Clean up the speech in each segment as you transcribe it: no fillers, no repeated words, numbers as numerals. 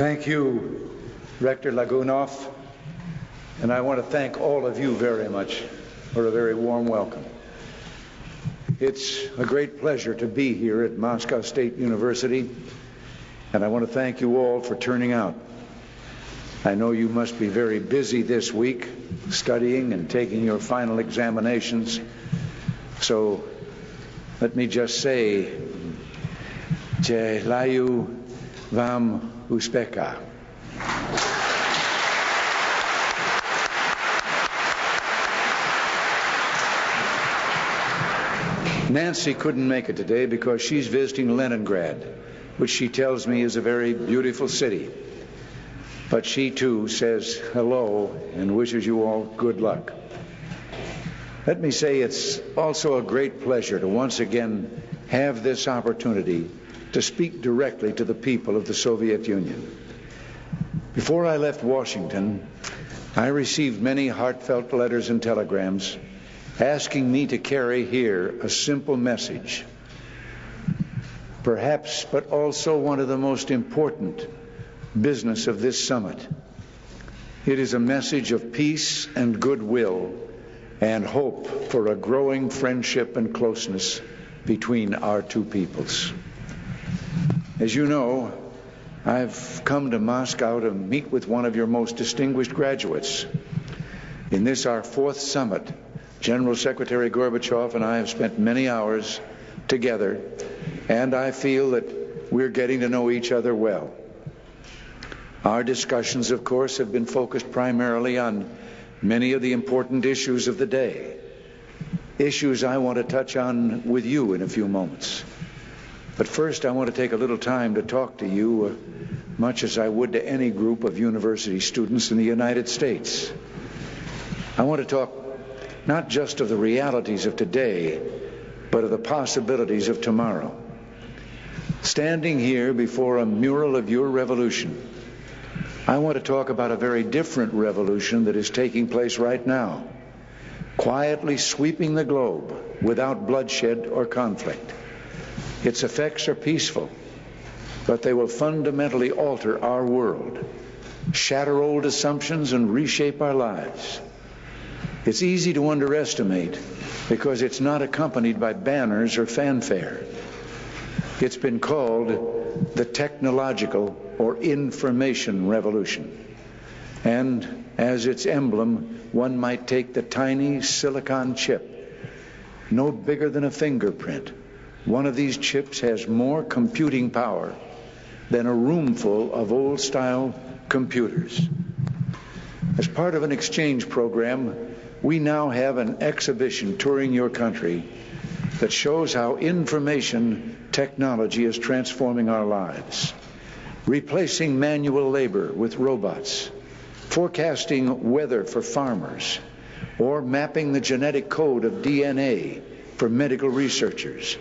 Thank you, Rector Lagunoff, and I want to thank all of you very much for a very warm welcome. It's a great pleasure to be here at Moscow State University, and I want to thank you all for turning out. I know you must be very busy this week, studying and taking your final examinations, so let me just say, Желаю вам успеха. Nancy couldn't make it today because she's visiting Leningrad, which she tells me is a very beautiful city. But she too says hello and wishes you all good luck. Let me say it's also a great pleasure to once again have this opportunity to speak directly to the people of the Soviet Union. Before I left Washington, I received many heartfelt letters and telegrams asking me to carry here a simple message, perhaps, but also one of the most important business of this summit. It is a message of peace and goodwill and hope for a growing friendship and closeness between our two peoples. As you know, I've come to Moscow to meet with one of your most distinguished graduates. In this, our fourth summit, General Secretary Gorbachev and I have spent many hours together, and I feel that we're getting to know each other well. Our discussions, of course, have been focused primarily on many of the important issues of the day, issues I want to touch on with you in a few moments. But first, I want to take a little time to talk to you, much as I would to any group of university students in the United States. I want to talk not just of the realities of today, but of the possibilities of tomorrow. Standing here before a mural of your revolution, I want to talk about a very different revolution that is taking place right now, quietly sweeping the globe without bloodshed or conflict. Its effects are peaceful, but they will fundamentally alter our world, shatter old assumptions, and reshape our lives. It's easy to underestimate because it's not accompanied by banners or fanfare. It's been called the technological or information revolution. And as its emblem, one might take the tiny silicon chip, no bigger than a fingerprint. One of these chips has more computing power than a room full of old-style computers. As part of an exchange program, we now have an exhibition touring your country that shows how information technology is transforming our lives, replacing manual labor with robots, forecasting weather for farmers, or mapping the genetic code of DNA for medical researchers.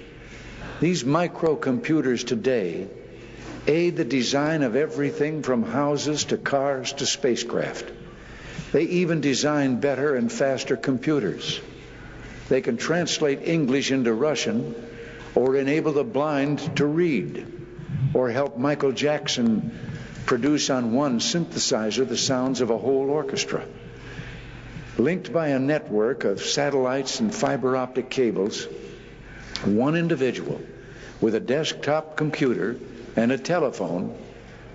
These microcomputers today aid the design of everything from houses to cars to spacecraft. They even design better and faster computers. They can translate English into Russian, or enable the blind to read, or help Michael Jackson produce on one synthesizer the sounds of a whole orchestra. Linked by a network of satellites and fiber optic cables, one individual with a desktop computer and a telephone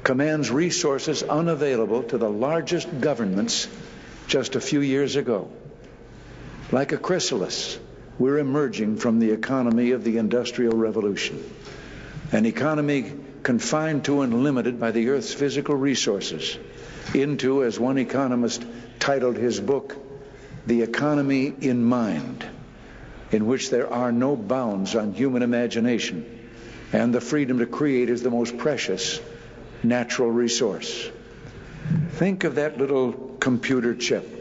commands resources unavailable to the largest governments just a few years ago. Like a chrysalis, we're emerging from the economy of the Industrial Revolution, an economy confined to and limited by the Earth's physical resources, into, as one economist titled his book, The Economy in Mind, in which there are no bounds on human imagination, and the freedom to create is the most precious natural resource. Think of that little computer chip.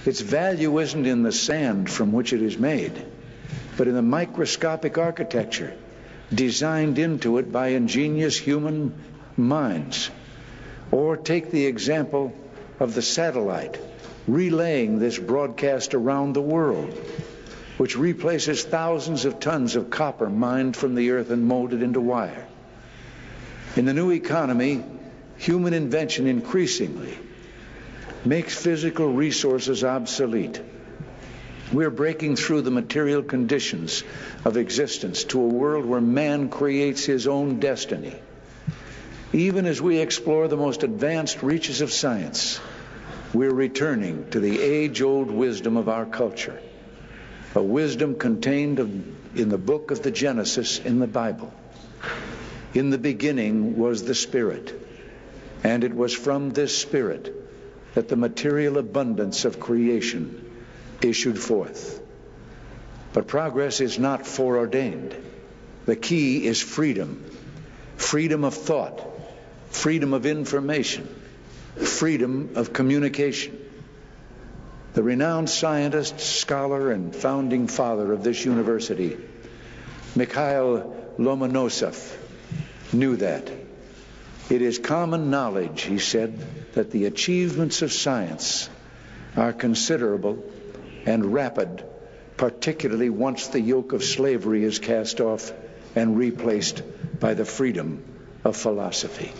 Its value isn't in the sand from which it is made, but in the microscopic architecture designed into it by ingenious human minds. Or take the example of the satellite relaying this broadcast around the world, which replaces thousands of tons of copper mined from the earth and molded into wire. In the new economy, Human invention increasingly makes physical resources obsolete. We're breaking through the material conditions of existence to a world where man creates his own destiny. Even as we explore the most advanced reaches of science, we're returning to the age-old wisdom of our culture, a wisdom contained in the book of the Genesis in the Bible. In the beginning was the Spirit, and it was from this Spirit that the material abundance of creation issued forth. But progress is not foreordained. The key is freedom. Freedom of thought, freedom of information, freedom of communication. The renowned scientist, scholar, and founding father of this university, Mikhail Lomonosov, knew that. It is common knowledge, he said, that the achievements of science are considerable and rapid, particularly once the yoke of slavery is cast off and replaced by the freedom of philosophy.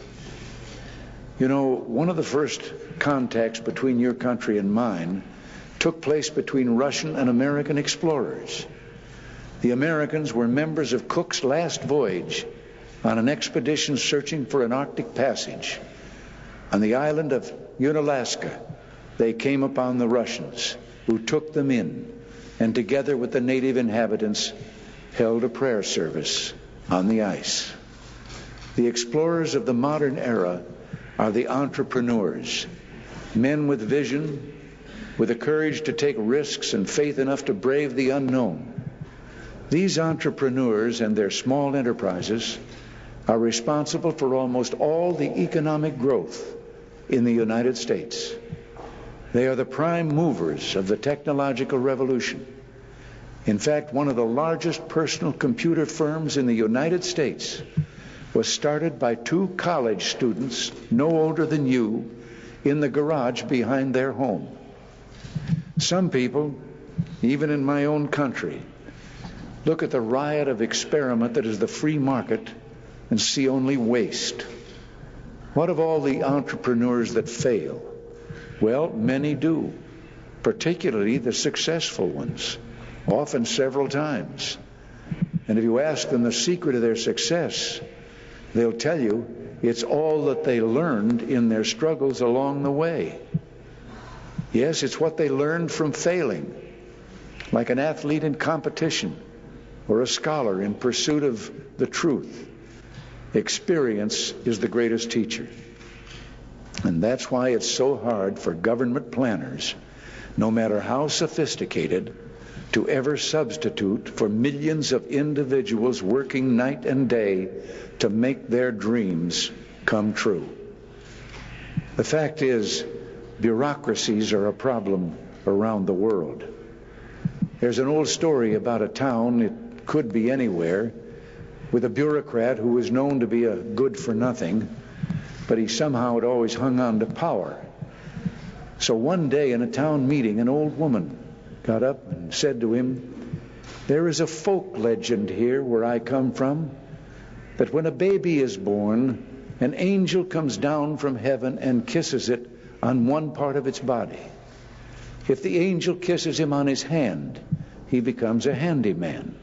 You know, one of the first contacts between your country and mine took place between Russian and American explorers. The Americans were members of Cook's last voyage on an expedition searching for an Arctic passage. On the island of Unalaska, they came upon the Russians, who took them in, and together with the native inhabitants, held a prayer service on the ice. The explorers of the modern era are the entrepreneurs, men with vision, with the courage to take risks and faith enough to brave the unknown. These entrepreneurs and their small enterprises are responsible for almost all the economic growth in the United States. They are the prime movers of the technological revolution. In fact, one of the largest personal computer firms in the United States was started by two college students, no older than you, in the garage behind their home. Some people, even in my own country, look at the riot of experiment that is the free market and see only waste. What of all the entrepreneurs that fail? Well, many do, particularly the successful ones, often several times. And if you ask them the secret of their success, they'll tell you it's all that they learned in their struggles along the way. Yes, it's what they learned from failing, like an athlete in competition or a scholar in pursuit of the truth. Experience is the greatest teacher. And that's why it's so hard for government planners, no matter how sophisticated, to ever substitute for millions of individuals working night and day to make their dreams come true. The fact is, bureaucracies are a problem around the world. There's an old story about a town, it could be anywhere, with a bureaucrat who was known to be a good-for-nothing, but he somehow had always hung on to power. So one day in a town meeting, an old woman got up and said to him, "There is a folk legend here where I come from, that when a baby is born, an angel comes down from heaven and kisses it on one part of its body. If the angel kisses him on his hand, he becomes a handyman.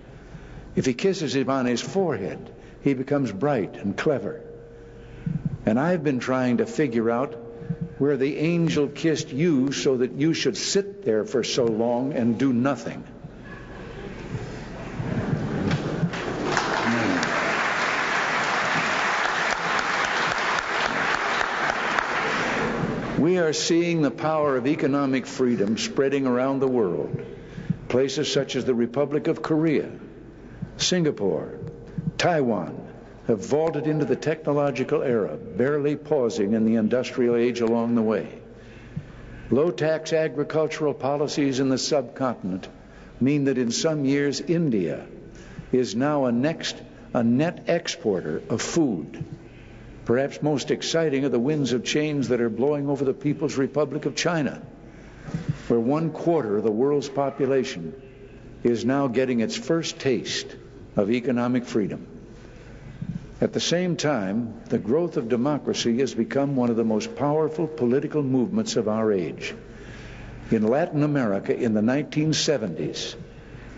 If he kisses him on his forehead, he becomes bright and clever. And I've been trying to figure out where the angel kissed you so that you should sit there for so long and do nothing." We are seeing the power of economic freedom spreading around the world. Places such as the Republic of Korea, Singapore, Taiwan have vaulted into the technological era, barely pausing in the industrial age along the way. Low-tax agricultural policies in the subcontinent mean that in some years India is now a net exporter of food. Perhaps most exciting are the winds of change that are blowing over the People's Republic of China, where 1/4 of the world's population is now getting its first taste of economic freedom. At the same time, the growth of democracy has become one of the most powerful political movements of our age. In Latin America in the 1970s,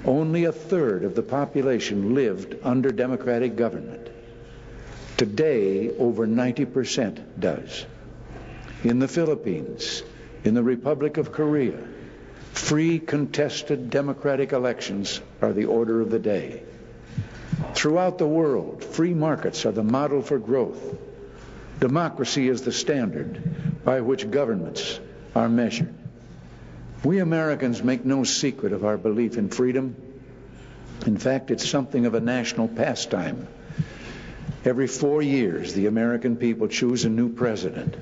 only a third of the population lived under democratic government. Today, over 90% does. In the Philippines, in the Republic of Korea, free, contested democratic elections are the order of the day. Throughout the world, free markets are the model for growth. Democracy is the standard by which governments are measured. We Americans make no secret of our belief in freedom. In fact, it's something of a national pastime. Every 4 years, the American people choose a new president,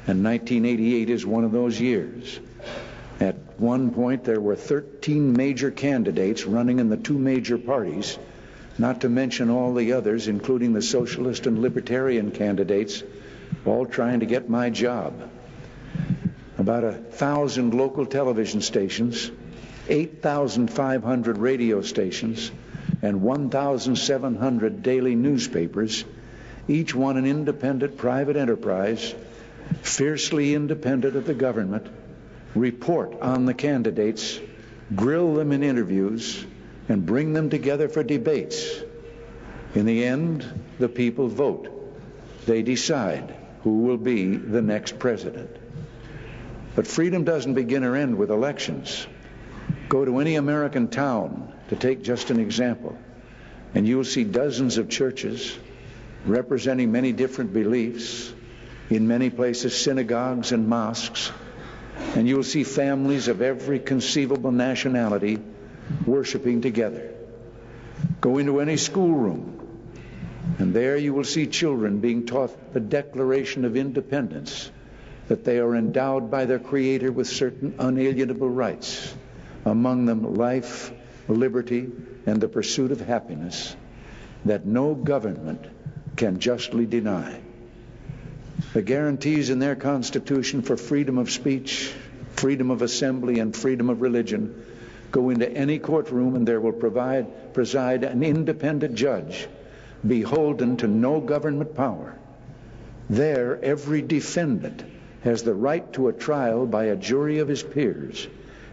and 1988 is one of those years. At one point, there were 13 major candidates running in the two major parties, not to mention all the others, including the socialist and libertarian candidates, all trying to get my job. About 1,000 local television stations, 8,500 radio stations, and 1,700 daily newspapers, each one an independent private enterprise, fiercely independent of the government, report on the candidates, grill them in interviews, and bring them together for debates. In the end, the people vote. They decide who will be the next president. But freedom doesn't begin or end with elections. Go to any American town, to take just an example, and you'll see dozens of churches representing many different beliefs, in many places synagogues and mosques, and you'll see families of every conceivable nationality worshiping together. Go into any schoolroom, and there you will see children being taught the Declaration of Independence, that they are endowed by their Creator with certain unalienable rights, among them life, liberty, and the pursuit of happiness, that no government can justly deny. The guarantees in their Constitution for freedom of speech, freedom of assembly, and freedom of religion go into any courtroom, and there will preside an independent judge, beholden to no government power. There, every defendant has the right to a trial by a jury of his peers,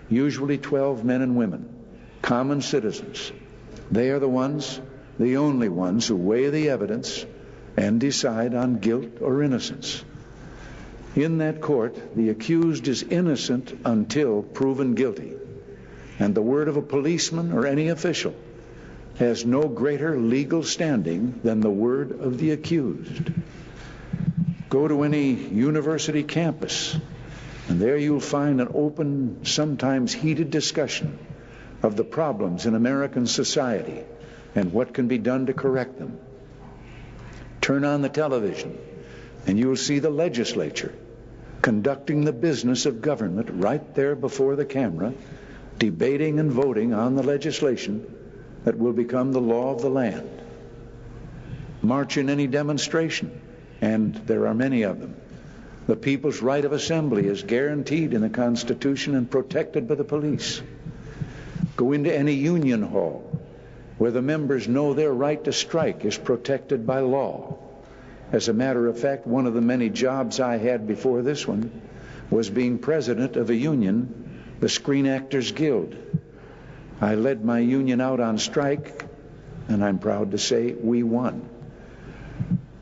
usually 12 men and women, common citizens. They are the ones, the only ones, who weigh the evidence and decide on guilt or innocence. In that court, the accused is innocent until proven guilty, and the word of a policeman or any official has no greater legal standing than the word of the accused. Go to any university campus, and there you'll find an open, sometimes heated discussion of the problems in American society and what can be done to correct them. Turn on the television, and you'll see the legislature conducting the business of government right there before the camera, debating and voting on the legislation that will become the law of the land. March in any demonstration, and there are many of them. The people's right of assembly is guaranteed in the Constitution and protected by the police. Go into any union hall where the members know their right to strike is protected by law. As a matter of fact, one of the many jobs I had before this one was being president of a union, the Screen Actors Guild. I led my union out on strike, and I'm proud to say we won.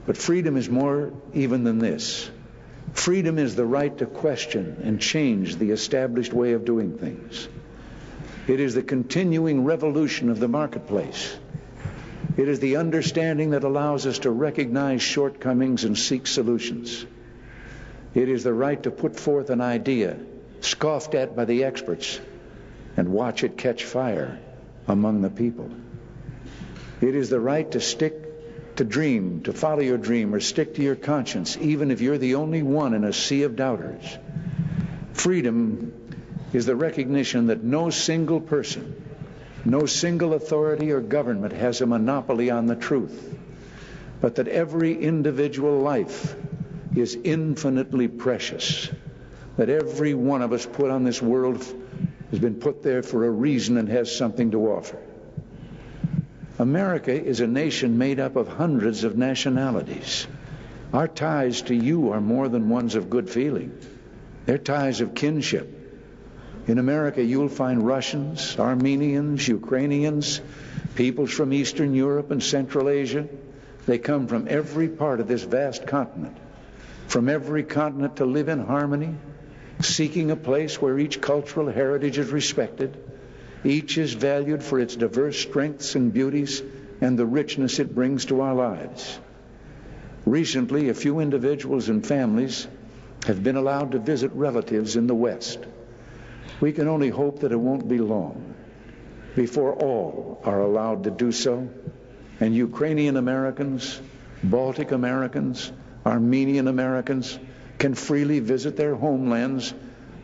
But freedom is more even than this. Freedom is the right to question and change the established way of doing things. It is the continuing revolution of the marketplace. It is the understanding that allows us to recognize shortcomings and seek solutions. It is the right to put forth an idea scoffed at by the experts and watch it catch fire among the people. It is the right to dream, to follow your dream, or stick to your conscience, even if you're the only one in a sea of doubters. Freedom is the recognition that no single person, no single authority or government has a monopoly on the truth, but that every individual life is infinitely precious, that every one of us put on this world has been put there for a reason and has something to offer. America is a nation made up of hundreds of nationalities. Our ties to you are more than ones of good feeling. They're ties of kinship. In America, you'll find Russians, Armenians, Ukrainians, peoples from Eastern Europe and Central Asia. They come from every part of this vast continent, from every continent to live in harmony, seeking a place where each cultural heritage is respected. Each is valued for its diverse strengths and beauties and the richness it brings to our lives. Recently, a few individuals and families have been allowed to visit relatives in the West. We can only hope that it won't be long before all are allowed to do so, and Ukrainian Americans, Baltic Americans, Armenian Americans can freely visit their homelands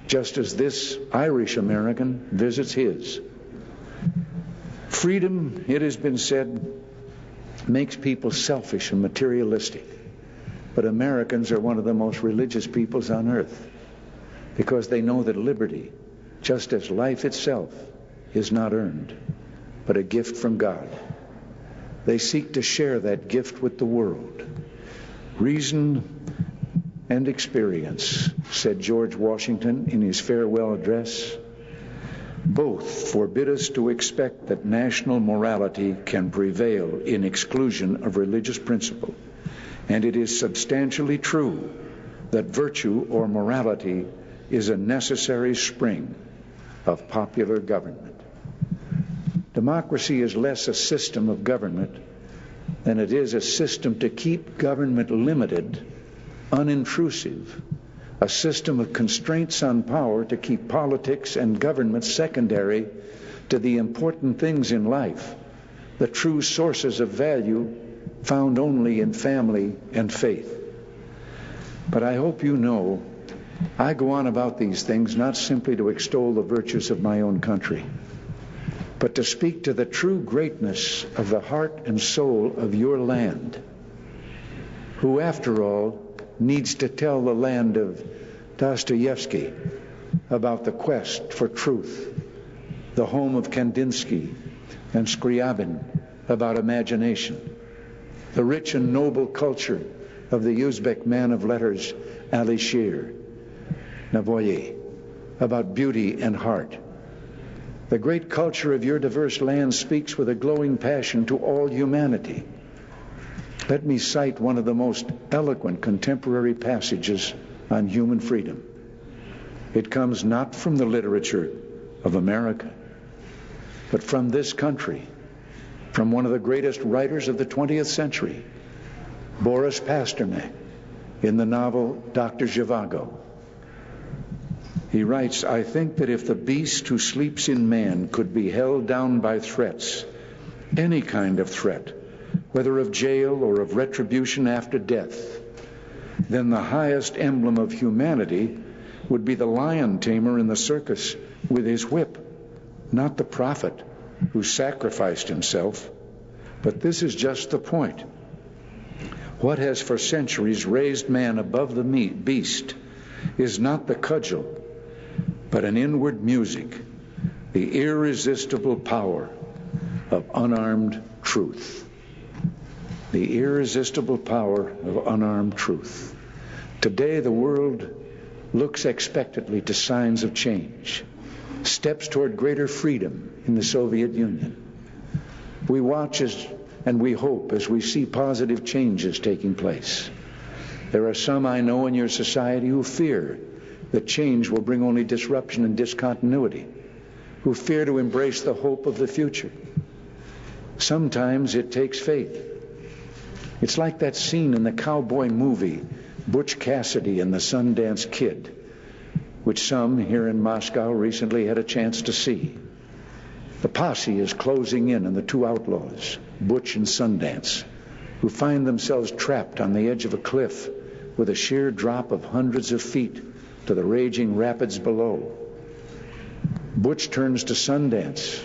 just as this Irish American visits his. Freedom, it has been said, makes people selfish and materialistic. But Americans are one of the most religious peoples on earth because they know that liberty, just as life itself, is not earned, but a gift from God. They seek to share that gift with the world. Reason and experience, said George Washington in his farewell address, both forbid us to expect that national morality can prevail in exclusion of religious principle. And it is substantially true that virtue or morality is a necessary spring of popular government. Democracy is less a system of government than it is a system to keep government limited, unintrusive, a system of constraints on power to keep politics and government secondary to the important things in life, the true sources of value found only in family and faith. But I hope you know, I go on about these things not simply to extol the virtues of my own country, but to speak to the true greatness of the heart and soul of your land, who, after all, needs to tell the land of Dostoevsky about the quest for truth, the home of Kandinsky and Scriabin about imagination, the rich and noble culture of the Uzbek man of letters Alisher Navoye about beauty and heart. The great culture of your diverse land speaks with a glowing passion to all humanity. Let me cite one of the most eloquent contemporary passages on human freedom. It comes not from the literature of America, but from this country, from one of the greatest writers of the 20th century, Boris Pasternak, in the novel Dr. Zhivago. He writes, I think that if the beast who sleeps in man could be held down by threats, any kind of threat, whether of jail or of retribution after death, then the highest emblem of humanity would be the lion tamer in the circus with his whip, not the prophet who sacrificed himself. But this is just the point. What has for centuries raised man above the beast is not the cudgel, but an inward music, the irresistible power of unarmed truth. The irresistible power of unarmed truth. Today the world looks expectantly to signs of change, steps toward greater freedom in the Soviet Union. We watch and we hope as we see positive changes taking place. There are some I know in your society who fear that change will bring only disruption and discontinuity, who fear to embrace the hope of the future. Sometimes it takes faith. It's like that scene in the cowboy movie, Butch Cassidy and the Sundance Kid, which some here in Moscow recently had a chance to see. The posse is closing in on the two outlaws, Butch and Sundance, who find themselves trapped on the edge of a cliff with a sheer drop of hundreds of feet to the raging rapids below. Butch turns to Sundance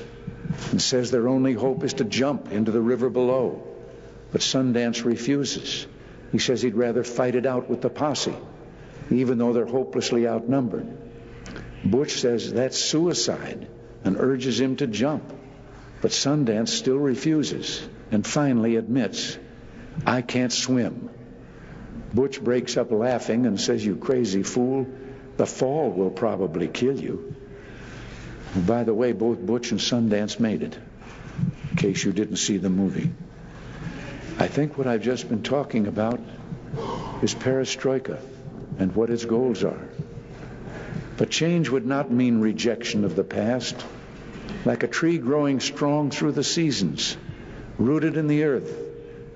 and says their only hope is to jump into the river below. But Sundance refuses. He says he'd rather fight it out with the posse, even though they're hopelessly outnumbered. Butch says that's suicide and urges him to jump. But Sundance still refuses and finally admits, I can't swim. Butch breaks up laughing and says, you crazy fool, the fall will probably kill you. And by the way, both Butch and Sundance made it, in case you didn't see the movie. I think what I've just been talking about is perestroika and what its goals are. But change would not mean rejection of the past. Like a tree growing strong through the seasons, rooted in the earth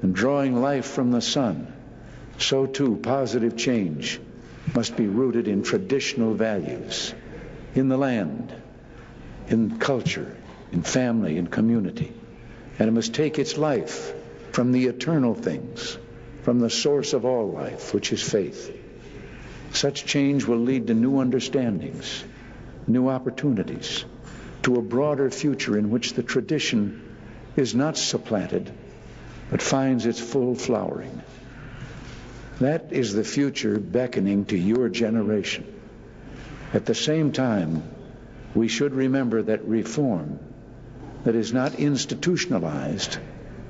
and drawing life from the sun, so too positive change must be rooted in traditional values, in the land, in culture, in family, in community. And it must take its life from the eternal things, from the source of all life, which is faith. Such change will lead to new understandings, new opportunities, to a broader future in which the tradition is not supplanted, but finds its full flowering. That is the future beckoning to your generation. At the same time, we should remember that reform that is not institutionalized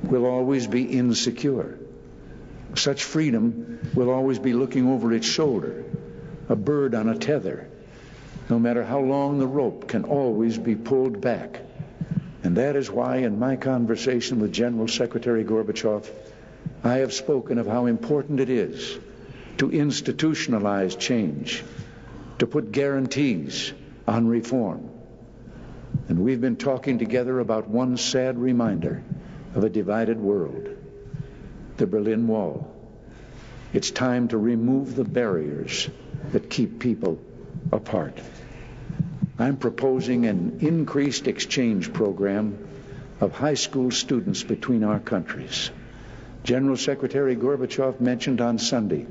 will always be insecure. Such freedom will always be looking over its shoulder, a bird on a tether. No matter how long the rope can always be pulled back. And that is why in my conversation with General Secretary Gorbachev, I have spoken of how important it is to institutionalize change, to put guarantees on reform. And we've been talking together about one sad reminder of a divided world, the Berlin Wall. It's time to remove the barriers that keep people apart. I'm proposing an increased exchange program of high school students between our countries. General Secretary Gorbachev mentioned on Sunday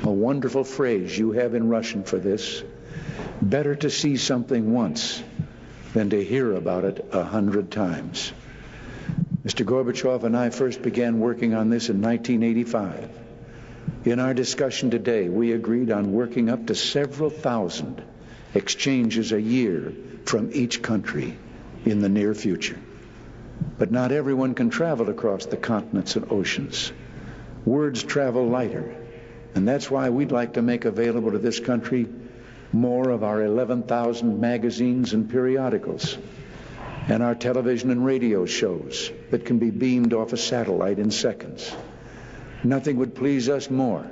a wonderful phrase you have in Russian for this: better to see something once than to hear about it 100 times. Mr. Gorbachev and I first began working on this in 1985. In our discussion today, we agreed on working up to several thousand exchanges a year from each country in the near future. But not everyone can travel across the continents and oceans. Words travel lighter, and that's why we'd like to make available to this country more of our 11,000 magazines and periodicals, and our television and radio shows that can be beamed off a satellite in seconds. Nothing would please us more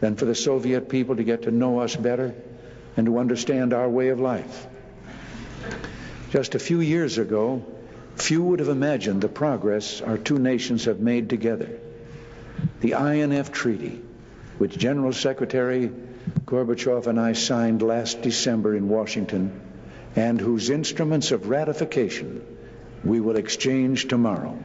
than for the Soviet people to get to know us better and to understand our way of life. Just a few years ago, few would have imagined the progress our two nations have made together. The INF Treaty, which General Secretary Gorbachev and I signed last December in Washington, and whose instruments of ratification we will exchange tomorrow.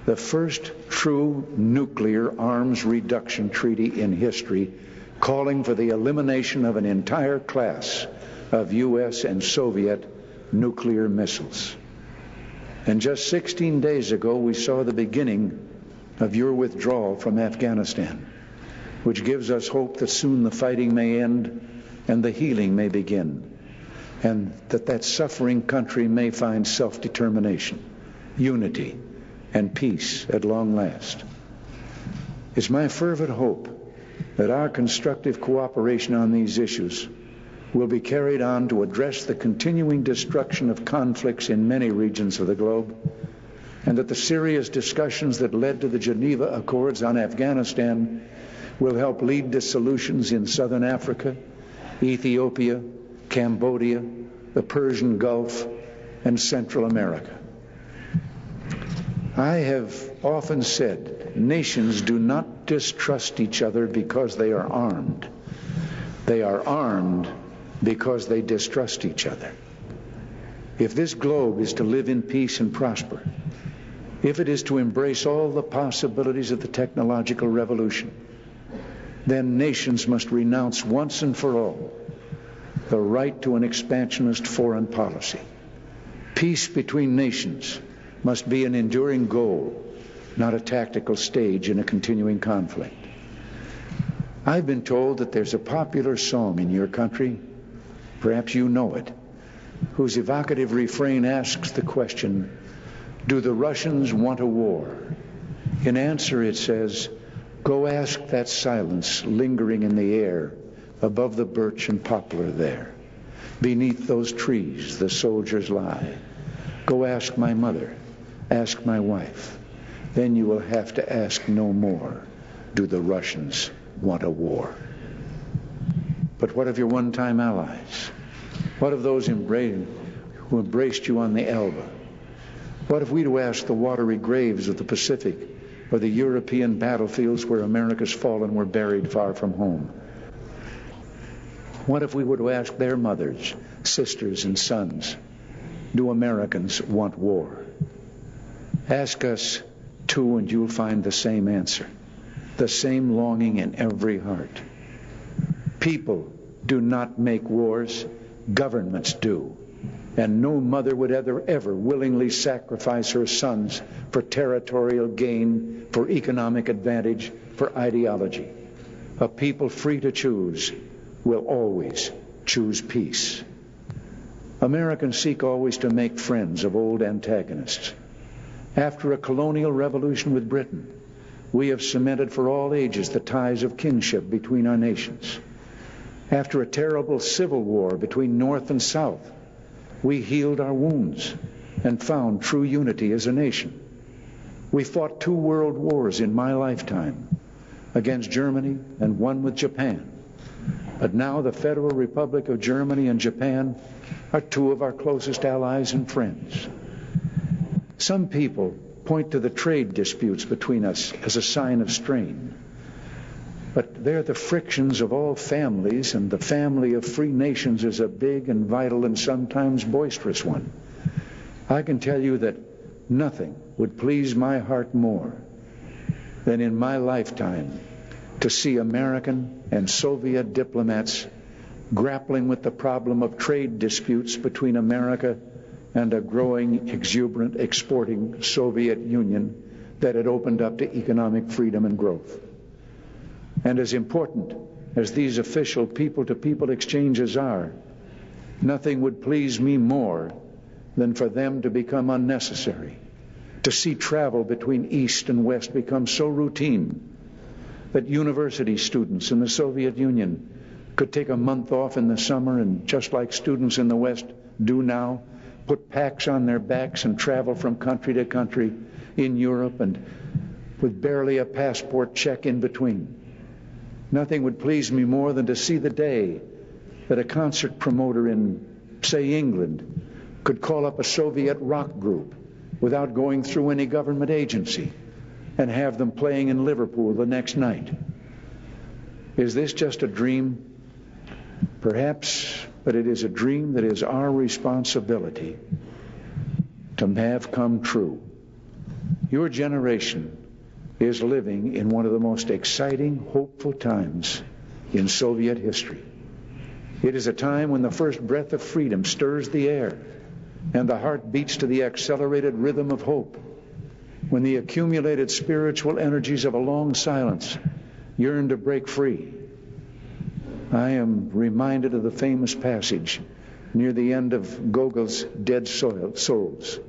The first true nuclear arms reduction treaty in history, calling for the elimination of an entire class of U.S. and Soviet nuclear missiles. And just 16 days ago, we saw the beginning of your withdrawal from Afghanistan, which gives us hope that soon the fighting may end and the healing may begin, and that suffering country may find self-determination, unity, and peace at long last. It's my fervent hope that our constructive cooperation on these issues will be carried on to address the continuing destruction of conflicts in many regions of the globe, and that the serious discussions that led to the Geneva Accords on Afghanistan will help lead to solutions in Southern Africa, Ethiopia, Cambodia, the Persian Gulf, and Central America. I have often said, nations do not distrust each other because they are armed. They are armed because they distrust each other. If this globe is to live in peace and prosper, if it is to embrace all the possibilities of the technological revolution, then nations must renounce once and for all the right to an expansionist foreign policy. Peace between nations must be an enduring goal, not a tactical stage in a continuing conflict. I've been told that there's a popular song in your country, perhaps you know it, whose evocative refrain asks the question, do the Russians want a war? In answer it says, go ask that silence lingering in the air above the birch and poplar there. Beneath those trees the soldiers lie. Go ask my mother, ask my wife. Then you will have to ask no more, do the Russians want a war? But what of your one-time allies? What of those who embraced you on the Elbe? What if we to ask the watery graves of the Pacific or the European battlefields where America's fallen were buried far from home? What if we were to ask their mothers, sisters, and sons, do Americans want war? Ask us, too, and you'll find the same answer, the same longing in every heart. People do not make wars, governments do. And no mother would ever willingly sacrifice her sons for territorial gain, for economic advantage, for ideology. A people free to choose will always choose peace. Americans seek always to make friends of old antagonists. After a colonial revolution with Britain, we have cemented for all ages the ties of kinship between our nations. After a terrible civil war between North and South, we healed our wounds and found true unity as a nation. We fought 2 world wars in my lifetime, against Germany and one with Japan. But now the Federal Republic of Germany and Japan are 2 of our closest allies and friends. Some people point to the trade disputes between us as a sign of strain. But they're the frictions of all families, and the family of free nations is a big and vital and sometimes boisterous one. I can tell you that nothing would please my heart more than in my lifetime to see American and Soviet diplomats grappling with the problem of trade disputes between America and a growing, exuberant, exporting Soviet Union that had opened up to economic freedom and growth. And as important as these official people-to-people exchanges are, nothing would please me more than for them to become unnecessary, to see travel between East and West become so routine that university students in the Soviet Union could take a month off in the summer and, just like students in the West do now, put packs on their backs and travel from country to country in Europe, and with barely a passport check in between. Nothing would please me more than to see the day that a concert promoter in, say, England could call up a Soviet rock group without going through any government agency and have them playing in Liverpool the next night. Is this just a dream? Perhaps, but it is a dream that is our responsibility to have come true. Your generation is living in one of the most exciting, hopeful times in Soviet history. It is a time when the first breath of freedom stirs the air and the heart beats to the accelerated rhythm of hope, when the accumulated spiritual energies of a long silence yearn to break free. I am reminded of the famous passage near the end of Gogol's Dead Souls.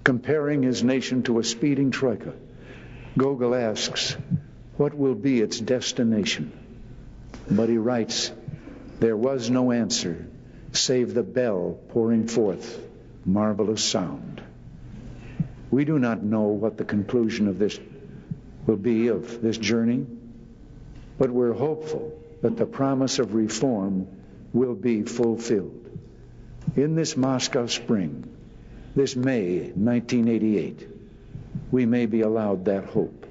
Comparing his nation to a speeding troika, Gogol asks, what will be its destination? But he writes, there was no answer save the bell pouring forth marvelous sound. We do not know what the conclusion of this will be, of this journey, but we're hopeful that the promise of reform will be fulfilled. In this Moscow spring, this May 1988, we may be allowed that hope,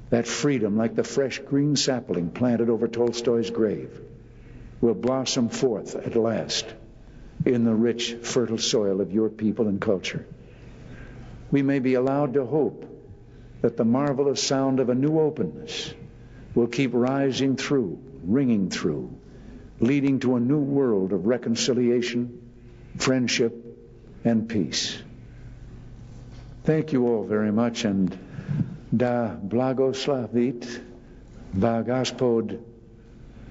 that freedom, like the fresh green sapling planted over Tolstoy's grave, will blossom forth at last in the rich, fertile soil of your people and culture. We may be allowed to hope that the marvelous sound of a new openness will keep rising through, ringing through, leading to a new world of reconciliation, friendship, and peace. Thank you all very much, and da blagoslavit, va Gospod,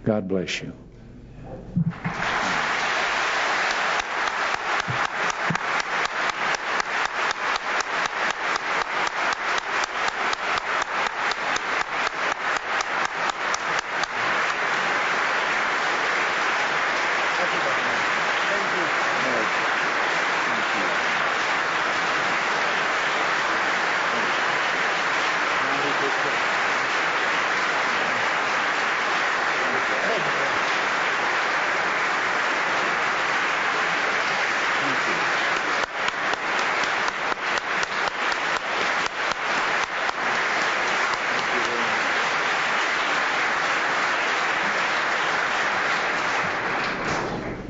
God bless you.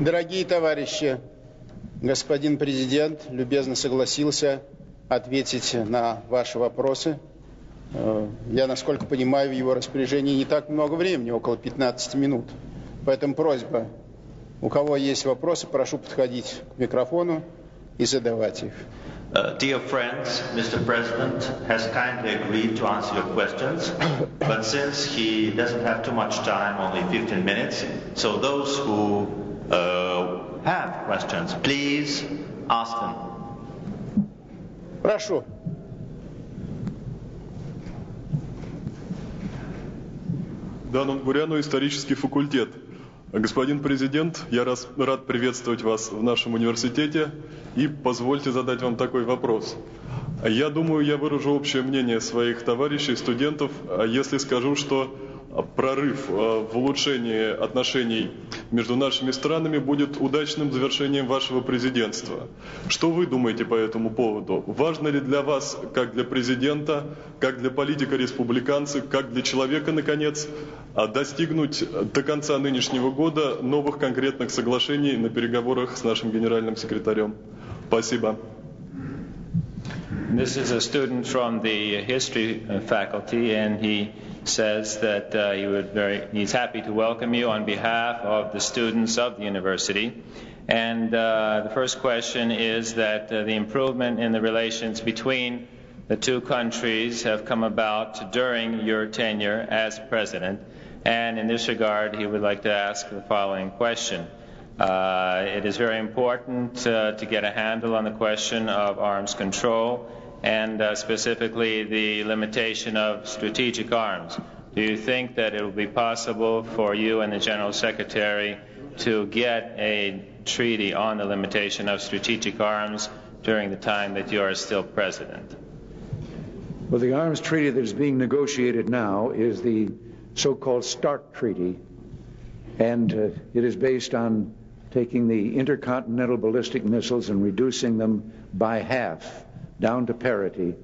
Дорогие товарищи, господин президент любезно согласился ответить на ваши вопросы. Я, насколько понимаю, в его распоряжении не так много времени, около 15 минут. Поэтому просьба, у кого есть вопросы, прошу подходить к микрофону и задавать их. Dear friends, Mr. President has kindly agreed to answer your questions, but since he doesn't have too much time, only 15 minutes, so those who have questions, please ask them. Прошу. Данон Буряну, исторический факультет. Господин президент, я рад приветствовать вас в нашем университете и позвольте задать вам такой вопрос. Я думаю, я выражу общее мнение своих товарищей, студентов, если скажу, что прорыв в улучшении отношений между нашими странами будет удачным завершением вашего президентства. Что вы думаете по этому поводу? Важно ли для вас, как для президента, как для политика-республиканца, как для человека, наконец, достигнуть до конца нынешнего года новых конкретных соглашений на переговорах с нашим генеральным секретарем? Спасибо. This is a student from the history faculty, and he says that he's happy to welcome you on behalf of the students of the university. And the first question is that the improvement in the relations between the two countries have come about during your tenure as president. And in this regard, he would like to ask the following question. It is very important to get a handle on the question of arms control and specifically the limitation of strategic arms. Do you think that it will be possible for you and the General Secretary to get a treaty on the limitation of strategic arms during the time that you are still president? Well, the arms treaty that is being negotiated now is the so-called START treaty, and it is based on taking the intercontinental ballistic missiles and reducing them by half, down to parity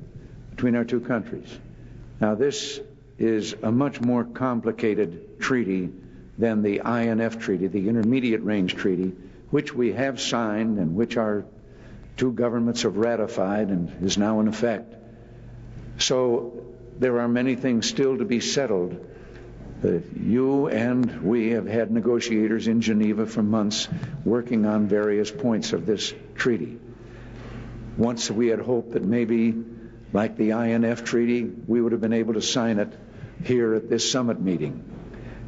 between our two countries. Now, this is a much more complicated treaty than the INF treaty, the Intermediate Range Treaty, which we have signed and which our two governments have ratified and is now in effect. So there are many things still to be settled. You and we have had negotiators in Geneva for months working on various points of this treaty. Once we had hoped that maybe, like the INF treaty, we would have been able to sign it here at this summit meeting.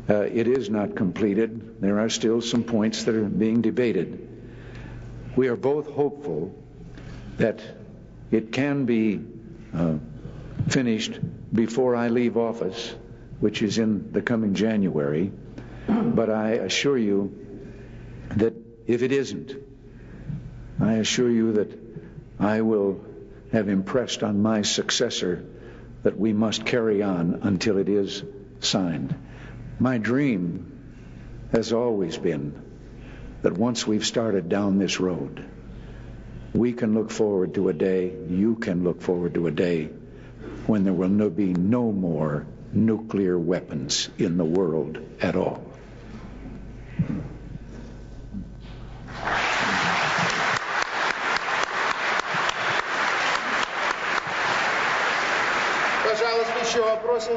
It is not completed. There are still some points that are being debated. We are both hopeful that it can be finished before I leave office, which is in the coming January. But I assure you that if it isn't, I assure you that I will have impressed on my successor that we must carry on until it is signed. My dream has always been that once we've started down this road, we can look forward to a day, you can look forward to a day, when there will be no more nuclear weapons in the world at all. Пожалуйста, еще вопросы?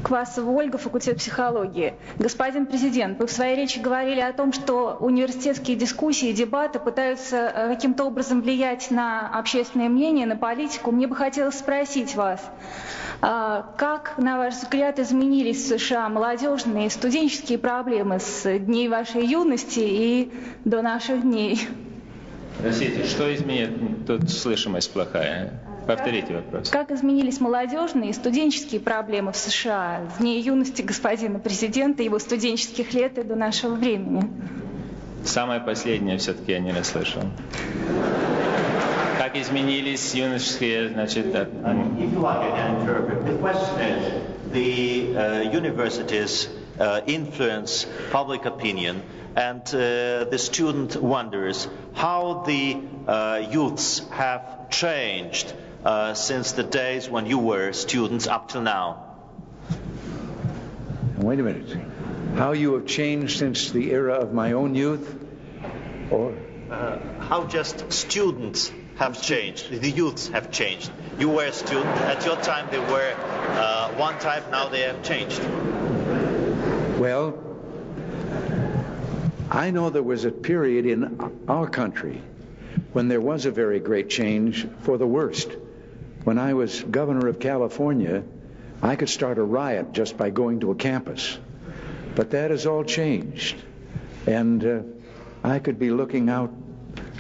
Квасова Ольга, факультет психологии. Господин президент, вы в своей речи говорили о том, что университетские дискуссии, дебаты пытаются каким-то образом влиять на общественное мнение, на политику. Мне бы хотелось спросить вас, как, на ваш взгляд, изменились в США молодежные и студенческие проблемы с дней вашей юности и до наших дней? Простите, что изменит? Тут слышимость плохая. Повторите вопрос. Как изменились молодежные и студенческие проблемы в США с дней юности господина президента, его студенческих лет и до нашего времени? Самое последнее все-таки я не расслышал. Как изменились юношеские, значит... If you like, I can interpret. The question is, the universities influence public opinion, and the student wonders how the youths have changed since the days when you were students up till now. Wait a minute. How you have changed since the era of my own youth? Or how just students have changed, the youths have changed. You were a student, at your time they were one type, now they have changed. Well, I know there was a period in our country when there was a very great change for the worst. When I was governor of California, I could start a riot just by going to a campus. But that has all changed. And I could be looking out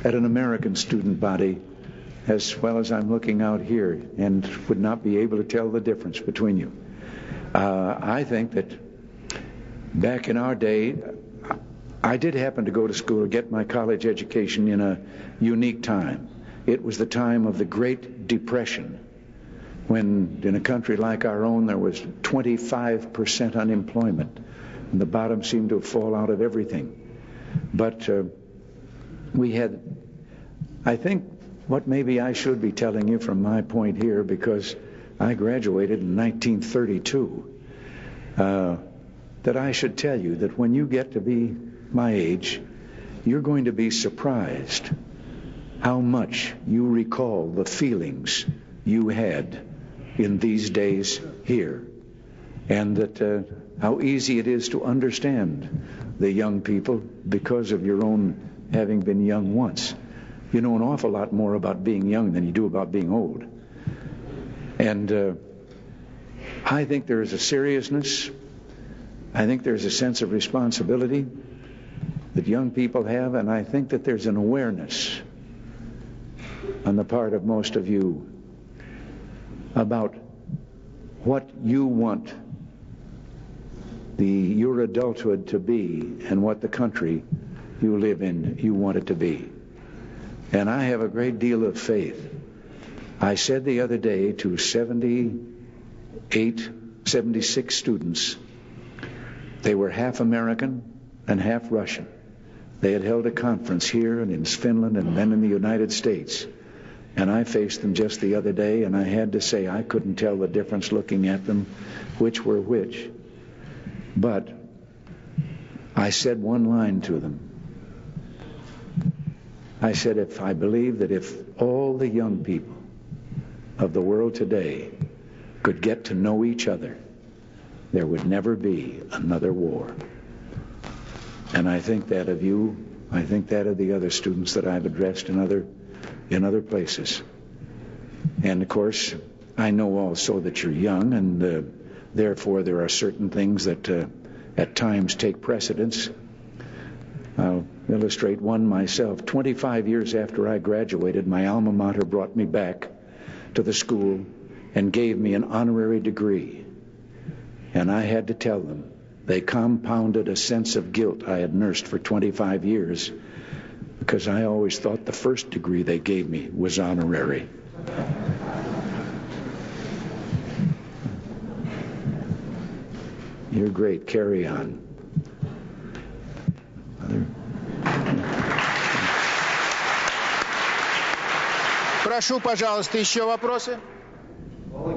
at an American student body as well as I'm looking out here and would not be able to tell the difference between you. I think that back in our day, I did happen to go to school to get my college education in a unique time. It was the time of the Great Depression, when in a country like our own there was 25% unemployment, and the bottom seemed to have fallen out of everything. But we had, I think, what maybe I should be telling you from my point here, because I graduated in 1932, that I should tell you that when you get to be my age, you're going to be surprised how much you recall the feelings you had in these days here, and that how easy it is to understand the young people because of your own having been young once. You know an awful lot more about being young than you do about being old. And I think there is a seriousness, I think there's a sense of responsibility that young people have, and I think that there's an awareness on the part of most of you about what you want your adulthood to be and what the country you live in you want it to be. And I have a great deal of faith. I said the other day to 76 students, they were half American and half Russian. They had held a conference here and in Finland and then in the United States. And I faced them just the other day, and I had to say I couldn't tell the difference looking at them, which were which. But I said one line to them. I said, I believe that if all the young people of the world today could get to know each other, there would never be another war. And I think that of you, I think that of the other students that I've addressed in other places. And of course, I know also that you're young, and therefore there are certain things that at times take precedence. I'll illustrate one myself. 25 years after I graduated, my alma mater brought me back to the school and gave me an honorary degree. And I had to tell them, they compounded a sense of guilt I had nursed for 25 years, because I always thought the first degree they gave me was honorary. You're great. Carry on. Прошу, пожалуйста, еще вопросы? Вы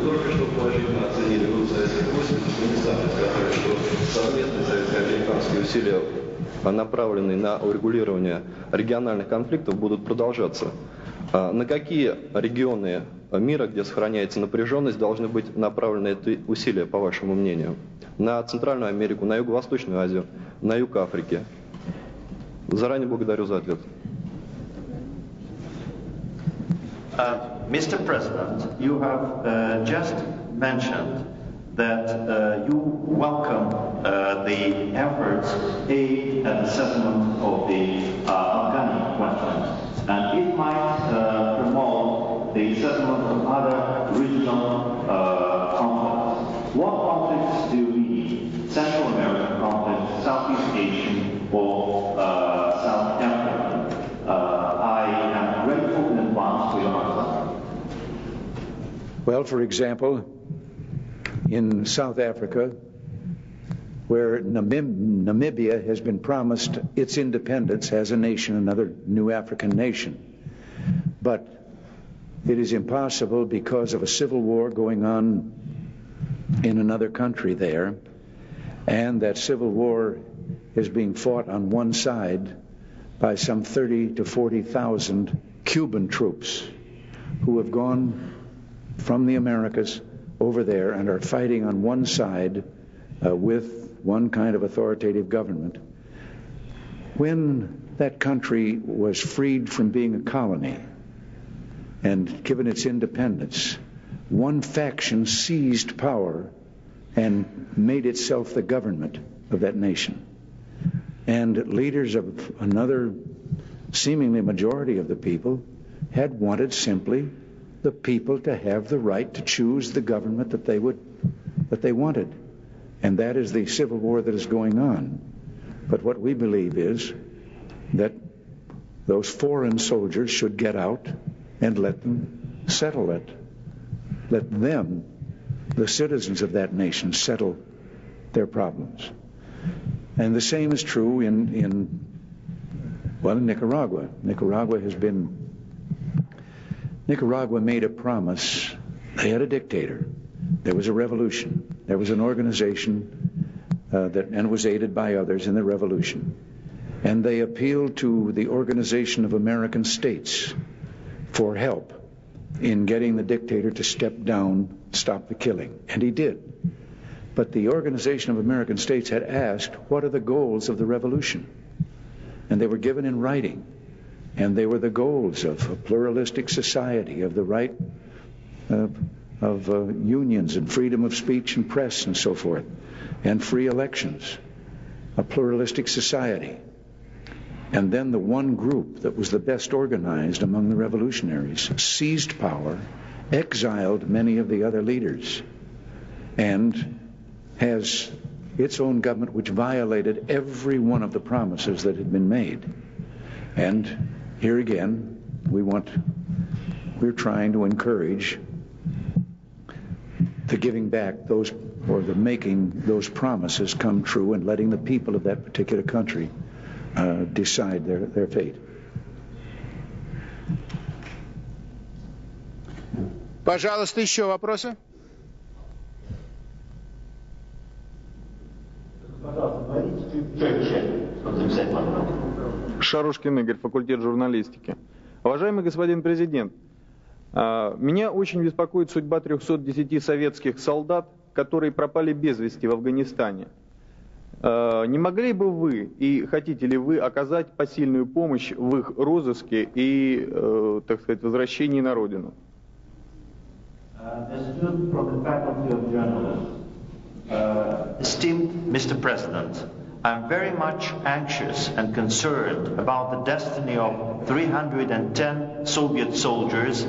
только что положительно оценили группу советских войск, вы не сами сказали, что совместные советско-американские усилия, направленные на урегулирование региональных конфликтов, будут продолжаться. На какие регионы мира, где сохраняется напряженность, должны быть направлены эти усилия, по вашему мнению? На Центральную Америку, на Юго-Восточную Азию, на юг Африки? Заранее благодарю за ответ. Mr. President, you have just mentioned that you welcome the efforts aimed at the settlement of the Afghan question, and it might promote the settlement of other regional conflicts. What conflicts do we need? Central American conflict, Southeast Asian, or South African? I am grateful in advance for your answer. Well, for example, in South Africa, where Namibia has been promised its independence as a nation, another new African nation. But it is impossible because of a civil war going on in another country there, and that civil war is being fought on one side by some 30 to 40,000 Cuban troops who have gone from the Americas over there and are fighting on one side with one kind of authoritative government. When that country was freed from being a colony and given its independence, one faction seized power and made itself the government of that nation. And leaders of another seemingly majority of the people had wanted simply the people to have the right to choose the government that they wanted. And that is the civil war that is going on. But what we believe is that those foreign soldiers should get out and let them settle it. Let them, the citizens of that nation, settle their problems. And the same is true in Nicaragua. Nicaragua made a promise. They had a dictator. There was a revolution. There was an organization and was aided by others in the revolution. And they appealed to the Organization of American States for help in getting the dictator to step down, stop the killing. And he did. But the Organization of American States had asked, what are the goals of the revolution? And they were given in writing. And they were the goals of a pluralistic society, of the right of unions and freedom of speech and press and so forth, and free elections, a pluralistic society. And then the one group that was the best organized among the revolutionaries seized power, exiled many of the other leaders, and has its own government which violated every one of the promises that had been made. And here again, we're trying to encourage the giving back those, or the making those promises come true, and letting the people of that particular country decide their fate. Пожалуйста, еще вопросы? Шарушкин Игорь, факультет журналистики. Уважаемый господин президент, меня очень беспокоит судьба 310 советских солдат, которые пропали без вести в Афганистане. Не могли бы вы и хотите ли вы оказать посильную помощь в их розыске и, так сказать, возвращении на родину? Esteemed Mr. President, I'm very much anxious and concerned about the destiny of 310 Soviet soldiers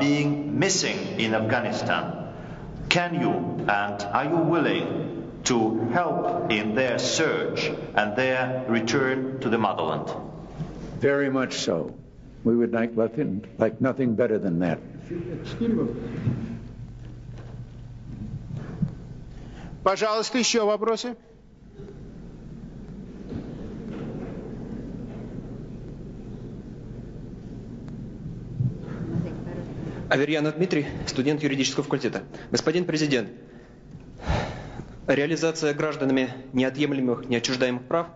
being missing in Afghanistan. Can you and are you willing to help in their search and their return to the motherland? Very much so. We would like nothing better than that. Пожалуйста, еще вопросы? Аверьянов Дмитрий, студент юридического факультета. Господин президент, реализация гражданами неотъемлемых, неотчуждаемых прав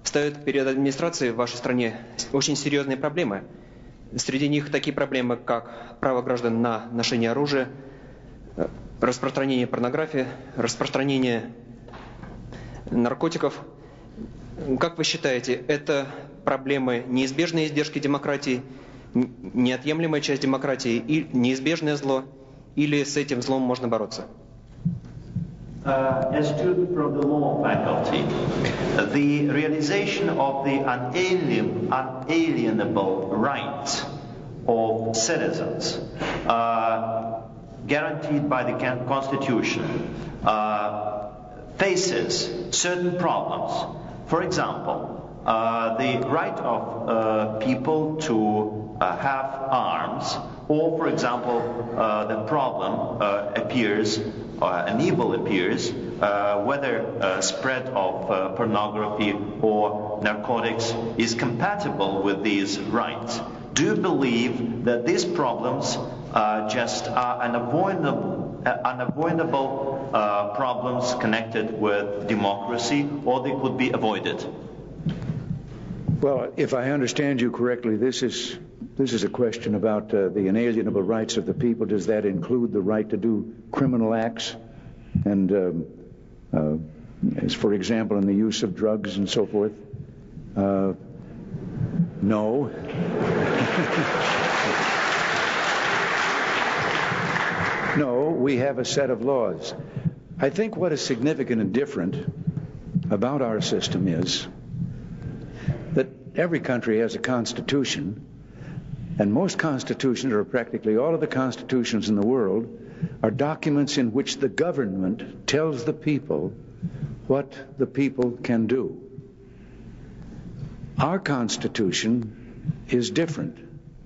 ставит перед администрацией в вашей стране очень серьезные проблемы. Среди них такие проблемы, как право граждан на ношение оружия, распространение порнографии, распространение наркотиков. Как вы считаете, это проблемы неизбежные издержки демократии, неотъемлемая часть демократии и неизбежное зло, или с этим злом можно бороться? A student from the law faculty, the realization of the unalienable rights of citizens guaranteed by the Constitution faces certain problems. For example, the right of people to have arms, or, for example, the problem appears, an evil appears, whether spread of pornography or narcotics is compatible with these rights. Do you believe that these problems just are unavoidable unavoidable problems connected with democracy, or they could be avoided? Well, if I understand you correctly, this is a question about the inalienable rights of the people. Does that include the right to do criminal acts? And as for example, in the use of drugs and so forth? No. No, we have a set of laws. I think what is significant and different about our system is that every country has a constitution, and most constitutions, or practically all of the constitutions in the world, are documents in which the government tells the people what the people can do. Our Constitution is different,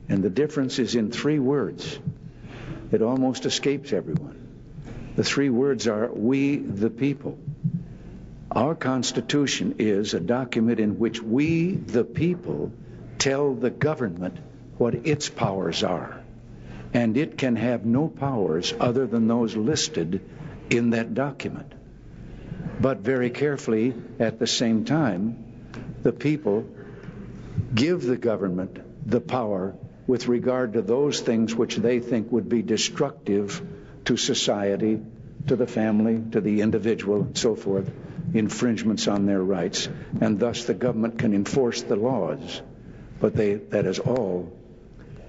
and the difference is in 3 words. It almost escapes everyone. The 3 words are, we the people. Our Constitution is a document in which we the people tell the government what its powers are. And it can have no powers other than those listed in that document. But very carefully, at the same time, the people give the government the power with regard to those things which they think would be destructive to society, to the family, to the individual, and so forth, infringements on their rights, and thus the government can enforce the laws. But that has all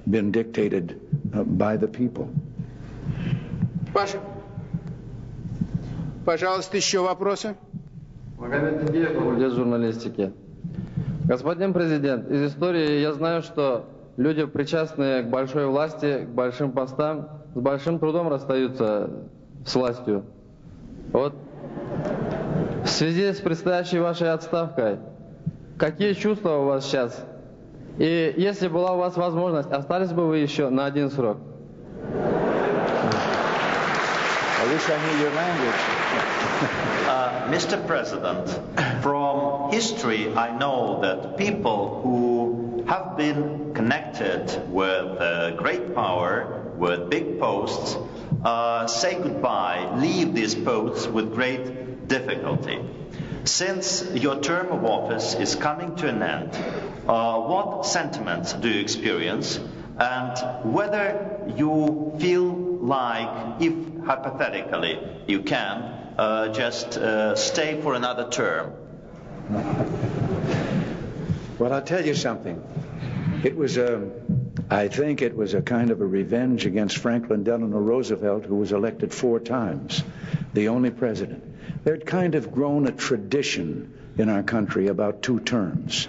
been dictated by the people. Пожалуйста, еще вопросы? Магомед Тагиев, факультет журналистики. Господин президент, из истории я знаю, что люди, причастные к большой власти, к большим постам, с большим трудом расстаются с властью. Вот в связи с предстоящей вашей отставкой, какие чувства у вас сейчас? И если была у вас возможность, остались бы вы еще на 1 срок? I wish I knew your language. Mr. President, from history I know that people who have been connected with great power, with big posts, say goodbye, leave these posts with great difficulty. Since your term of office is coming to an end, what sentiments do you experience, and whether you feel like, if hypothetically you can, just stay for another term? Well, I'll tell you something. I think it was a kind of a revenge against Franklin Delano Roosevelt, who was elected 4 times, the only president. There had kind of grown a tradition in our country about 2 terms.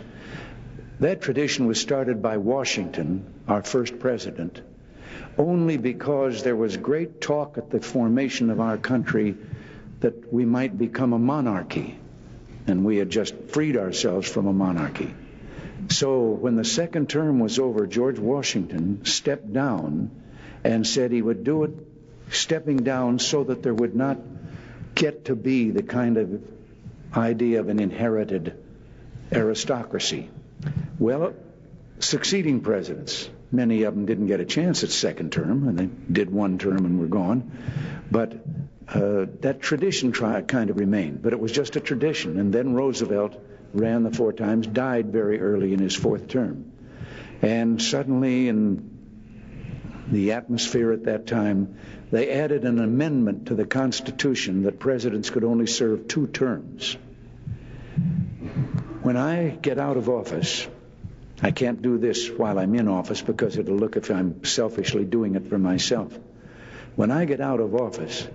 That tradition was started by Washington, our first president, only because there was great talk at the formation of our country that we might become a monarchy, and we had just freed ourselves from a monarchy. So when the 2nd term was over, George Washington stepped down and said he would do it stepping down so that there would not get to be the kind of idea of an inherited aristocracy. Well, succeeding presidents, many of them didn't get a chance at 2nd term, and they did 1 term and were gone. But that tradition kind of remained, but it was just a tradition. And then Roosevelt ran the 4 times, died very early in his 4th term. And suddenly, in the atmosphere at that time, they added an amendment to the Constitution that presidents could only serve 2 terms. When I get out of office, I can't do this while I'm in office because it'll look if I'm selfishly doing it for myself. When I get out of office,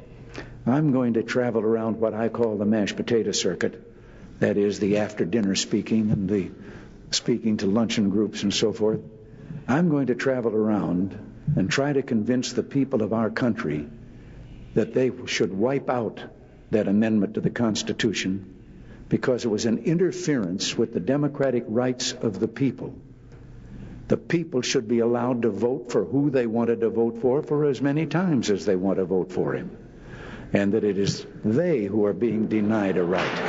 I'm going to travel around what I call the mashed potato circuit. That is the after-dinner speaking and the speaking to luncheon groups and so forth. I'm going to travel around and try to convince the people of our country that they should wipe out that amendment to the Constitution because it was an interference with the democratic rights of the people. The people should be allowed to vote for who they wanted to vote for as many times as they want to vote for him, and that it is they who are being denied a right.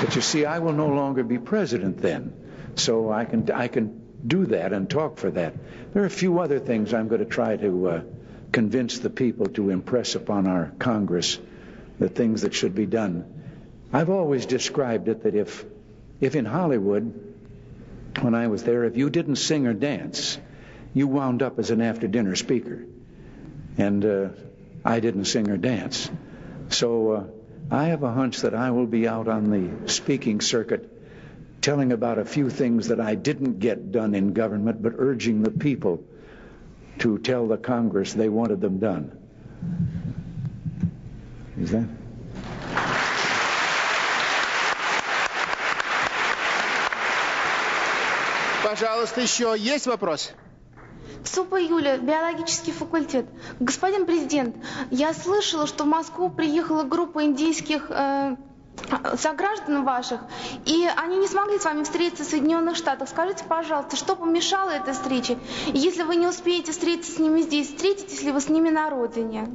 But you see, I will no longer be president then, so I can do that and talk for that. There are a few other things I'm going to try to convince the people to impress upon our Congress, the things that should be done. I've always described it that if in Hollywood, when I was there, if you didn't sing or dance, you wound up as an after-dinner speaker. And I didn't sing or dance. So I have a hunch that I will be out on the speaking circuit telling about a few things that I didn't get done in government, but urging the people to tell the Congress they wanted them done. Is that? Пожалуйста, еще есть вопрос? Супа Юля, биологический факультет. Господин президент, я слышала, что в Москву приехала группа индийских сограждан ваших, и они не смогли с вами встретиться в Соединенных Штатах. Скажите, пожалуйста, что помешало этой встрече? И если вы не успеете встретиться с ними здесь, встретитесь ли вы с ними на родине?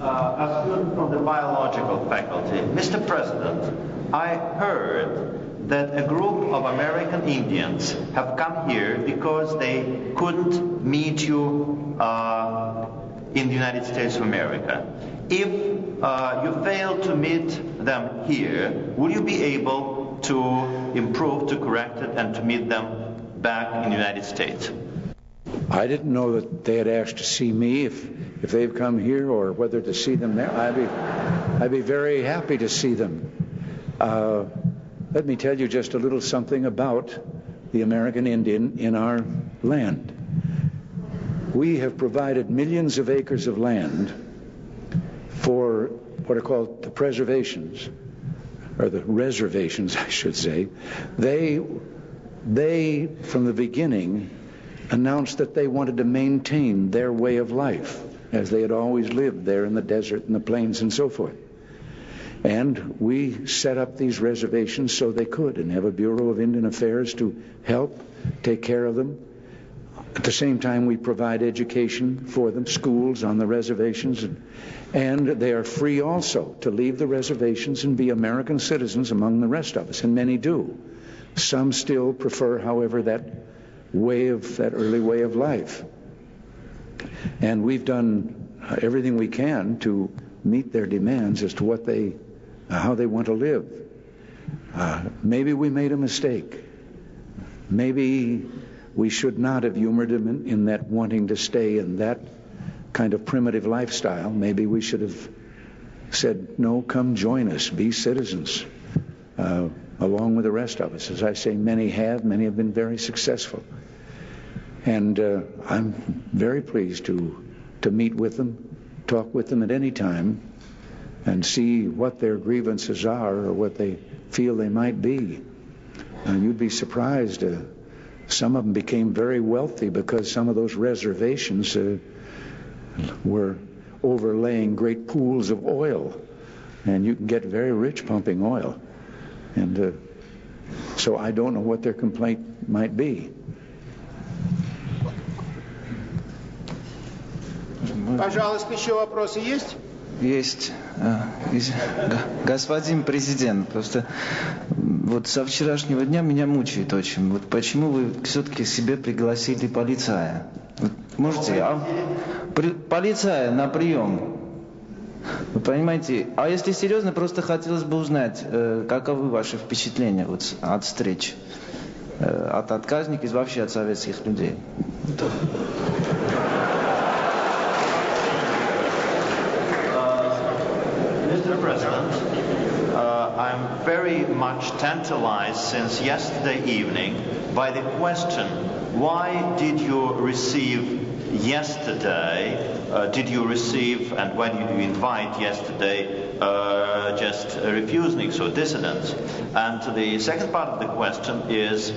A student from the biological faculty. Mr. President, I heard that a group of American Indians have come here because they couldn't meet you in the United States of America. If you fail to meet them here, will you be able to improve, to correct it, and to meet them back in the United States? I didn't know that they had asked to see me if they've come here or whether to see them there. I'd be very happy to see them. Let me tell you just a little something about the American Indian in our land. We have provided millions of acres of land for what are called the preservations, or the reservations, I should say. They, from the beginning, announced that they wanted to maintain their way of life, as they had always lived there in the desert and the plains and so forth. And we set up these reservations so they could, and have a Bureau of Indian Affairs to help take care of them. At the same time, we provide education for them, schools on the reservations, and they are free also to leave the reservations and be American citizens among the rest of us, and many do. Some still prefer, however, that early way of life. And we've done everything we can to meet their demands as to how they want to live. Maybe we made a mistake. Maybe we should not have humored them in that wanting to stay in that kind of primitive lifestyle. Maybe we should have said, no, come join us, be citizens, along with the rest of us. As I say, many have been very successful. And I'm very pleased to meet with them, talk with them at any time, and see what their grievances are or what they feel they might be. And you'd be surprised. Some of them became very wealthy because some of those reservations were overlaying great pools of oil, and you can get very rich pumping oil. And so I don't know what their complaint might be. Пожалуйста, еще вопросы есть? Есть. Господин президент, просто вот со вчерашнего дня меня мучает очень. Вот почему вы все-таки себе пригласили полицая? Вот можете? Полицая на прием. Вы понимаете? А если серьезно, просто хотелось бы узнать, каковы ваши впечатления вот от встреч, от отказников и вообще от советских людей. Mr. President, I'm very much tantalized since yesterday evening by the question, why did you receive yesterday, and why did you invite yesterday just refuseniks or dissidents? And the second part of the question is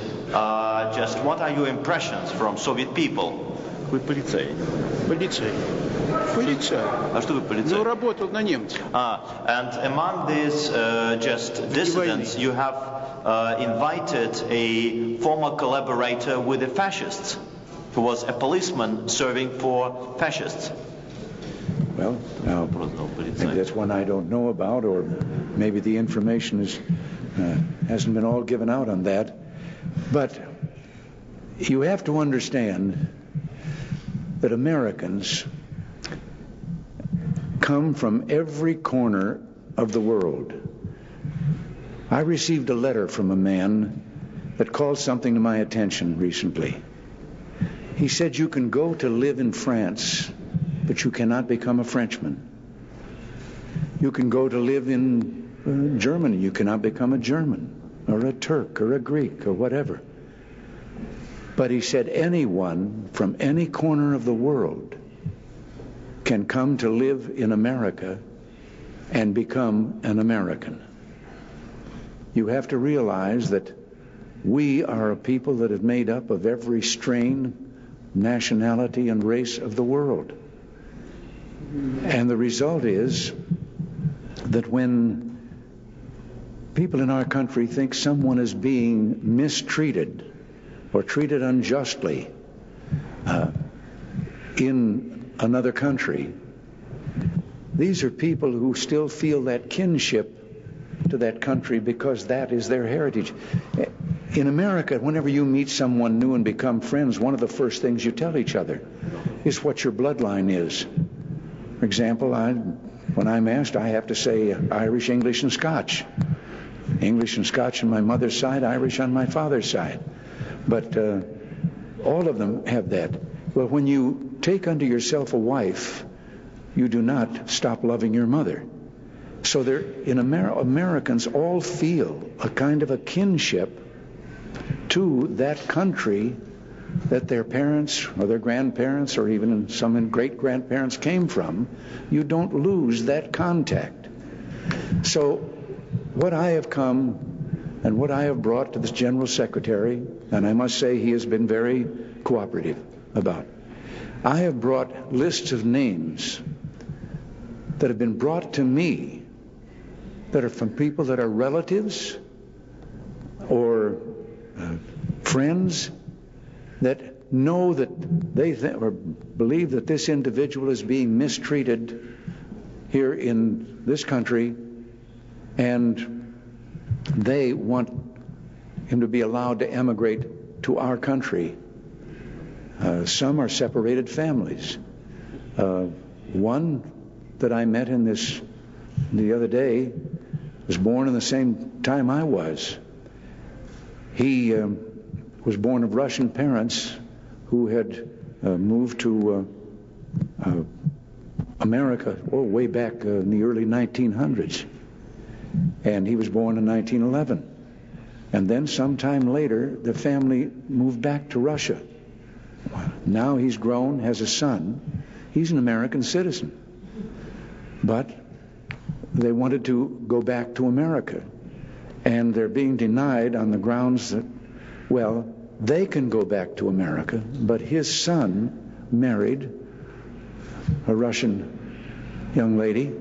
just what are your impressions from Soviet people? Вы полицей. Полицей. Полицей. А что вы полицей? Ну, работал на немцев. And among these just dissidents, you have invited a former collaborator with the fascists, who was a policeman serving for fascists. Well, now, maybe that's one I don't know about, or maybe the information hasn't been all given out on that. But You have to understand that Americans come from every corner of the world. I received a letter from a man that called something to my attention recently. He said, you can go to live in France, but you cannot become a Frenchman. You can go to live in Germany, you cannot become a German, or a Turk, or a Greek, or whatever. But he said, anyone from any corner of the world can come to live in America and become an American. You have to realize that we are a people that have made up of every strain, nationality, and race of the world. And the result is that when people in our country think someone is being mistreated or treated unjustly in another country, these are people who still feel that kinship to that country because that is their heritage. In America, whenever you meet someone new and become friends, one of the first things you tell each other is what your bloodline is. For example, when I'm asked, I have to say Irish, English, and Scotch. English and Scotch on my mother's side, Irish on my father's side. But all of them have that. Well, when you take unto yourself a wife, you do not stop loving your mother. So Americans all feel a kind of a kinship to that country that their parents or their grandparents or even some great-grandparents came from. You don't lose that contact. So what I have come and what I have brought to this General Secretary, and I must say he has been very cooperative about, I have brought lists of names that have been brought to me that are from people that are relatives or friends that know that they or believe that this individual is being mistreated here in this country, and they want him to be allowed to emigrate to our country. Some are separated families. One that I met the other day was born in the same time I was. He was born of Russian parents who had moved to America way back in the early 1900s. And he was born in 1911. And then sometime later, the family moved back to Russia. Now he's grown, has a son. He's an American citizen. But they wanted to go back to America. And they're being denied on the grounds that, well, they can go back to America, but his son married a Russian young lady,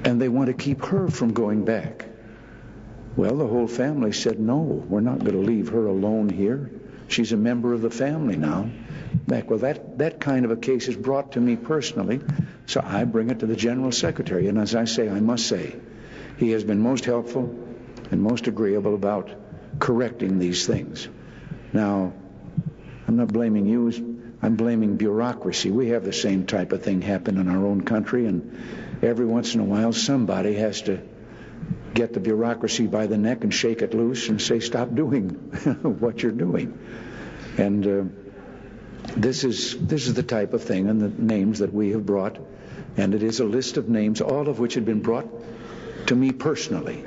and they want to keep her from going back. Well, the whole family said, no, we're not going to leave her alone here. She's a member of the family now. Well, that kind of a case is brought to me personally, so I bring it to the General Secretary. And as I say, I must say, he has been most helpful and most agreeable about correcting these things. Now, I'm not blaming you, I'm blaming bureaucracy. We have the same type of thing happen in our own country, and every once in a while somebody has to get the bureaucracy by the neck and shake it loose and say, stop doing what you're doing. And this is the type of thing and the names that we have brought, and it is a list of names, all of which had been brought to me personally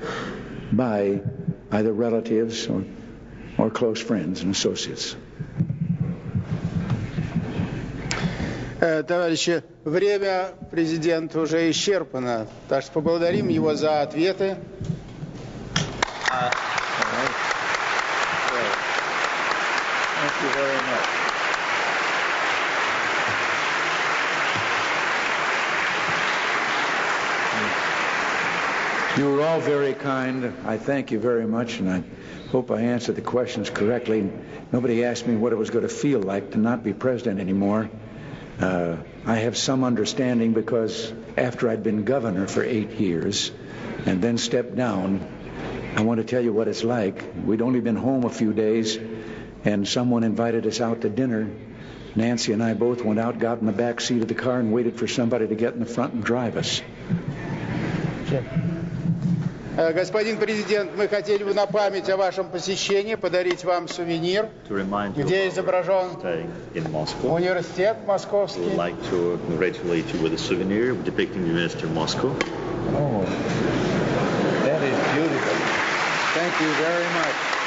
by either relatives or close friends and associates. Товарищи, время президента уже исчерпано, так что поблагодарим его за ответы. Thank you very much. You were all very kind. I thank you very much, and I hope I answered the questions correctly. Nobody asked me what it was going to feel like to not be president anymore. I have some understanding because after I'd been governor for 8 years and then stepped down, I want to tell you what it's like. We'd only been home a few days, and someone invited us out to dinner. Nancy and I both went out, got in the back seat of the car, and waited for somebody to get in the front and drive us. Господин президент, мы хотели бы на память о вашем посещении подарить вам сувенир, где изображен университет московский. We would like to congratulate you with a souvenir depicting the University of Moscow. Oh, that is beautiful. Thank you very much.